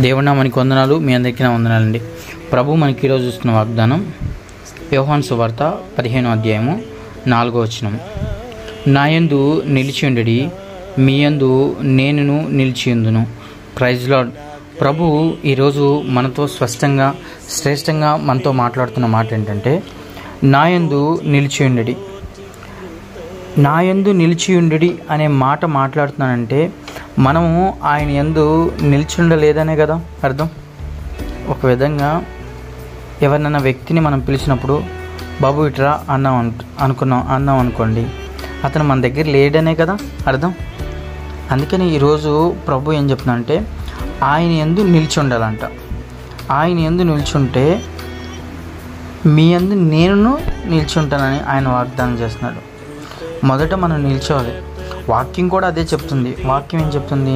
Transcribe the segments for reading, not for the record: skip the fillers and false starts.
దేవుని నామానికి వందనాలు. మీ అందరికీ నా వందనాలండి. ప్రభు మనకి ఈరోజు చూస్తున్న వాగ్దానం యోహాను సువార్త 15వ అధ్యాయము 4వ వచనం. నాయందు నిలిచియుండుడి, మీ యందు నేనును నిలిచియుందును. Praise lord. ప్రభు ఈరోజు మనతో స్పష్టంగా శ్రేష్టంగా మనతో మాట్లాడుతున్న మాట ఏంటంటే, నాయందు నిలిచియుండుడి. నాయందు నిలిచియుండుడి అనే మాట మాట్లాడుతున్నానంటే మనము ఆయన యందు నిలిచిండలేదనే కదా అర్థం. ఒక విధంగా ఎవరినైనా వ్యక్తిని మనం పిలిచినప్పుడు బాబు ఇట్రా అన్నాం అనుకోండి, అతను మన దగ్గర లేడనే కదా అర్థం. అందుకని ఈరోజు ప్రభు ఏం చెప్తున్నానంటే ఆయన యందు నిలిచి ఉండాలంట. ఆయన యందు నిల్చుంటే మీ యందు నేను నిలిచి ఉంటానని ఆయన వాగ్దానం చేస్తున్నాడు. మొదట మనం నిల్చోవాలి. వాక్యం కూడా అదే చెప్తుంది. వాక్యం ఏం చెప్తుంది?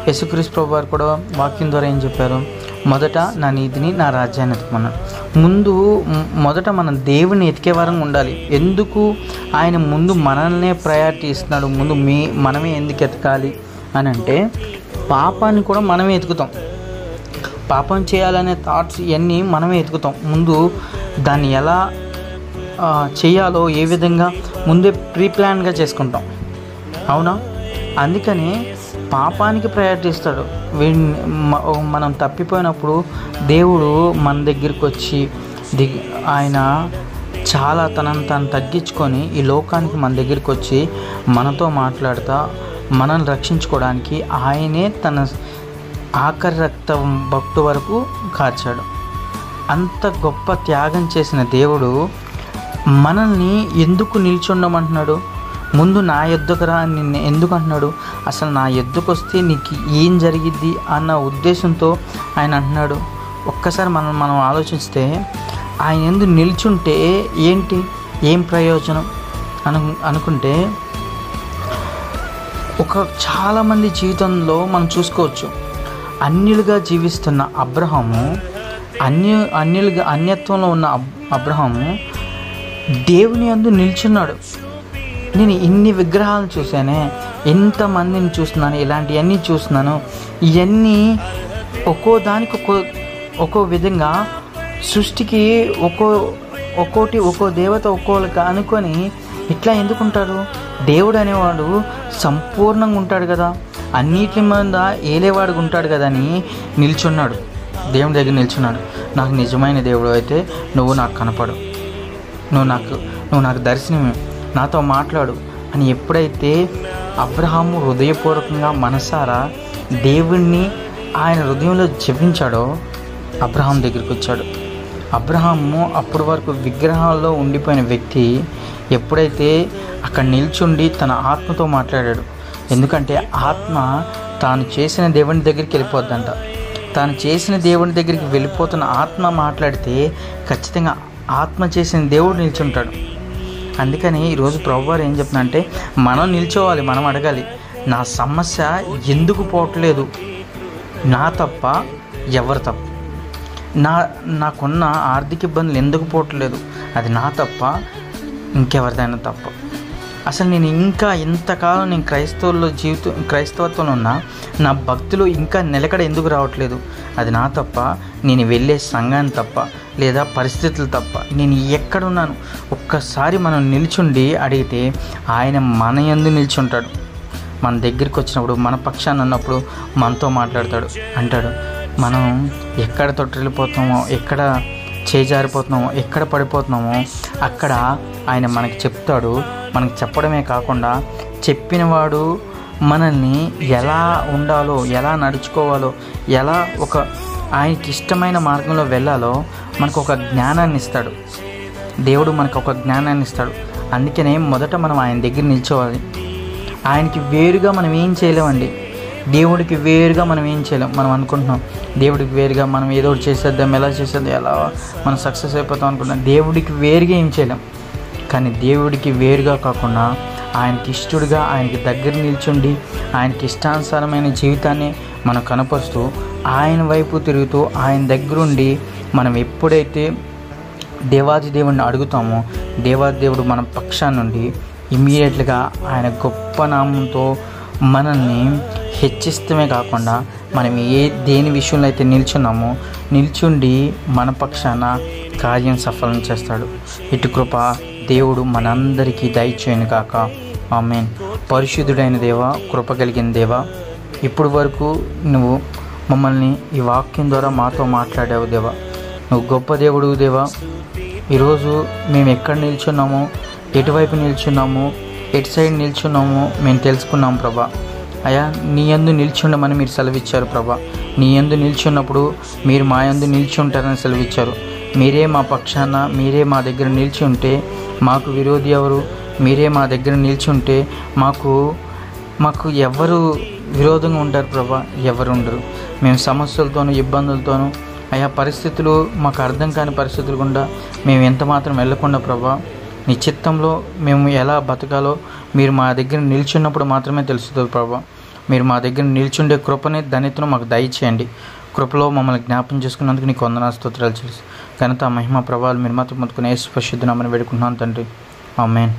యేసుక్రీస్తు ప్రభు వారు కూడా వాక్యం ద్వారా ఏం చెప్పారు? మొదట నా నీతిని, నా రాజ్యాన్ని ఎత్తుకున్నాడు. మొదట మనం దేవుని ఎతికే వారంగా ఉండాలి. ఎందుకు ఆయన ముందు మనల్నే ప్రయారిటీ ఇస్తున్నాడు? ముందు మనమే ఎందుకు ఎతకాలి అని అంటే, పాపాన్ని కూడా మనమే ఎతుకుతాం. పాపం చేయాలనే థాట్స్ ఇవన్నీ మనమే ఎతుకుతాం. ముందు దాన్ని ఎలా చేయాలో ఏ విధంగా ముందే ప్రీ ప్లాన్గా చేసుకుంటాం. అవునా? అందుకని పాపానికి ప్రయారిటీ ఇస్తాడు. మనం తప్పిపోయినప్పుడు దేవుడు మన దగ్గరికి వచ్చి ఆయన చాలా తనను తాను తగ్గించుకొని ఈ లోకానికి మన దగ్గరికి వచ్చి మనతో మాట్లాడుతూ మనల్ని రక్షించుకోవడానికి ఆయనే తన ఆఖరి రక్త భక్తు వరకు కాచాడు. అంత గొప్ప త్యాగం చేసిన దేవుడు మనల్ని ఎందుకు నిల్చుండమంటున్నాడు? ముందు నా యొద్దకు రా నిన్ను ఎందుకు అంటున్నాడు? అసలు నా యొద్దకు వస్తే నీకు ఏం జరిగిద్ది అన్న ఉద్దేశంతో ఆయన అంటున్నాడు. ఒక్కసారి మనం ఆలోచిస్తే ఆయన యందు నిల్చుంటే ఏంటి, ఏం ప్రయోజనం అనుకుంటే, చాలామంది జీవితంలో మనం చూసుకోవచ్చు. అన్యులుగా జీవిస్తున్న అబ్రహాము, అన్యత్వంలో ఉన్న అబ్రహాము దేవుని యందు నిల్చున్నాడు. నేను ఇన్ని విగ్రహాలను చూశానే, ఎంతమందిని చూస్తున్నాను, ఇలాంటివన్నీ చూస్తున్నాను. ఇవన్నీ ఒక్కో దానికి ఒక్కో విధంగా సృష్టికి ఒక్కో దేవత ఒక్కోళ్ళకి అనుకొని ఇట్లా ఎందుకుంటారు? దేవుడు అనేవాడు సంపూర్ణంగా ఉంటాడు కదా, అన్నిటి మీద ఏలేవాడుగా ఉంటాడు కదా అని నిల్చున్నాడు. దేవుని దగ్గర నిల్చున్నాడు. నాకు నిజమైన దేవుడు అయితే నువ్వు నాకు కనపడు, నువ్వు నాకు దర్శనమే, నాతో మాట్లాడు అని ఎప్పుడైతే అబ్రహాము హృదయపూర్వకంగా మనసారా దేవుణ్ణి ఆయన హృదయంలో జపించాడో అబ్రహాం దగ్గరికి వచ్చాడు. అబ్రహాము అప్పటి వరకు విగ్రహాల్లో ఉండిపోయిన వ్యక్తి ఎప్పుడైతే అక్కడ నిల్చుండి తన ఆత్మతో మాట్లాడాడు. ఎందుకంటే ఆత్మ తాను చేసిన దేవుని దగ్గరికి వెళ్ళిపోద్దంట. తాను చేసిన దేవుని దగ్గరికి వెళ్ళిపోతున్న ఆత్మ మాట్లాడితే ఖచ్చితంగా ఆత్మ చేసిన దేవుడు నిల్చుంటాడు. అందుకని ఈరోజు ప్రభువారు ఏం చెప్తున్నా మనం నిల్చోవాలి, మనం అడగాలి, నా సమస్య ఎందుకు పోవట్లేదు, నా తప్ప ఎవరు తప్ప, నాకున్న ఆర్థిక ఇబ్బందులు ఎందుకు పోవట్లేదు, అది నా తప్ప ఇంకెవరిదైనా తప్ప, అసలు నేను ఇంకా ఇంతకాలం నేను క్రైస్తవత్వంలో ఉన్నా నా భక్తిలో ఇంకా నిలకడ ఎందుకు రావట్లేదు, అది నా తప్ప, నేను వెళ్ళే సంఘాన్ని తప్ప, లేదా పరిస్థితులు తప్ప, నేను ఎక్కడున్నాను? ఒక్కసారి మనం నిల్చుండి అడిగితే ఆయన మన యందు నిల్చుంటాడు. మన దగ్గరికి వచ్చినప్పుడు, మన పక్షాన్ని ఉన్నప్పుడు మనతో మాట్లాడతాడు. అంటాడు, మనం ఎక్కడ తొట్టిల్లిపోతున్నామో, ఎక్కడ చేజారిపోతున్నామో, ఎక్కడ పడిపోతున్నామో అక్కడ ఆయన మనకి చెప్తాడు. మనకి చెప్పడమే కాకుండా చెప్పినవాడు మనల్ని ఎలా ఉండాలో, ఎలా నడుచుకోవాలో, ఎలా ఆయనకి ఇష్టమైన మార్గంలో వెళ్ళాలో మనకు ఒక జ్ఞానాన్ని ఇస్తాడు. దేవుడు మనకు ఒక జ్ఞానాన్ని ఇస్తాడు. అందుకనే మొదట మనం ఆయన దగ్గర నిల్చోవాలి. ఆయనకి వేరుగా మనం ఏం చేయలేమండి. దేవుడికి వేరుగా మనం ఏం చేయలేం. మనం అనుకుంటున్నాం దేవుడికి వేరుగా మనం ఏదో ఒకటి చేసేద్దాం, ఎలా చేసేద్దాం, ఎలా మనం సక్సెస్ అయిపోతాం అనుకుంటున్నాం. దేవుడికి వేరుగా ఏం చేయలేం. కానీ దేవుడికి వేరుగా కాకుండా ఆయనకి ఇష్టడుగా, ఆయనకి దగ్గర నిల్చుండి ఆయనకి ఇష్టానుసారమైన జీవితాన్ని మనం కనపరుస్తూ ఆయన వైపు తిరుగుతూ ఆయన దగ్గరుండి మనం ఎప్పుడైతే దేవాది దేవుడిని అడుగుతామో దేవాది దేవుడు మన పక్షాన నుండి ఇమ్మీడియట్గా ఆయన గొప్ప నామంతో మనల్ని హెచ్చిస్తమే కాకుండా మనం దేని విషయంలో అయితే నిల్చున్నామో నిల్చుండి మన పక్షాన కార్యం సఫలం చేస్తాడు. ఇటు కృప దేవుడు మనందరికీ దయచేయను కాక. ఆమేన్. పరిశుద్ధుడైన దేవా, కృప కలిగిన దేవా, ఇప్పుడు వరకు నువ్వు మమ్మల్ని ఈ వాక్యం ద్వారా మాతో మాట్లాడావు దేవా. నువ్వు గొప్ప దేవుడు దేవా. ఈరోజు మేము ఎక్కడ నిల్చున్నామో, ఎటువైపు నిల్చున్నామో, ఎటు సైడ్ నిల్చున్నామో మేము తెలుసుకున్నాం ప్రభా. అయ్యా, నీ యందు నిల్చుండమని మీరు సెలవిచ్చారు ప్రభా. నీ యందు నిల్చున్నప్పుడు మీరు మా యందు నిల్చుంటారని సెలవిచ్చారు. మీరే మా పక్షాన, మీరే మా దగ్గర నిలిచి ఉంటే మాకు విరోధి ఎవరు? మీరే మా దగ్గర నిలిచి ఉంటే మాకు ఎవరు విరోధంగా ఉంటారు ప్రభా? ఎవరు ఉండరు. మేము సమస్యలతోనూ ఇబ్బందులతోనూ అయా పరిస్థితులు మాకు అర్థం కాని పరిస్థితులు గుండా మేము ఎంత మాత్రం వెళ్ళకుండా ప్రభా, నీ చిత్తంలో మేము ఎలా బతకాలో మీరు మా దగ్గర నిల్చున్నప్పుడు మాత్రమే తెలుస్తుంది ప్రభా. మీరు మా దగ్గర నిల్చుండే కృపని ధన్యతను మాకు దయచేయండి. కృపలో మమ్మల్ని జ్ఞాపం చేసుకున్నందుకు నీకు వందనాలు స్తోత్రాలు చేసి ఘనత మహిమ ప్రభావాలు మీరు మాత్రం మొత్తుకుని యేసు పరిశుద్ధ నామమున వేడుకుంటున్నాను తండ్రి. ఆమేన్.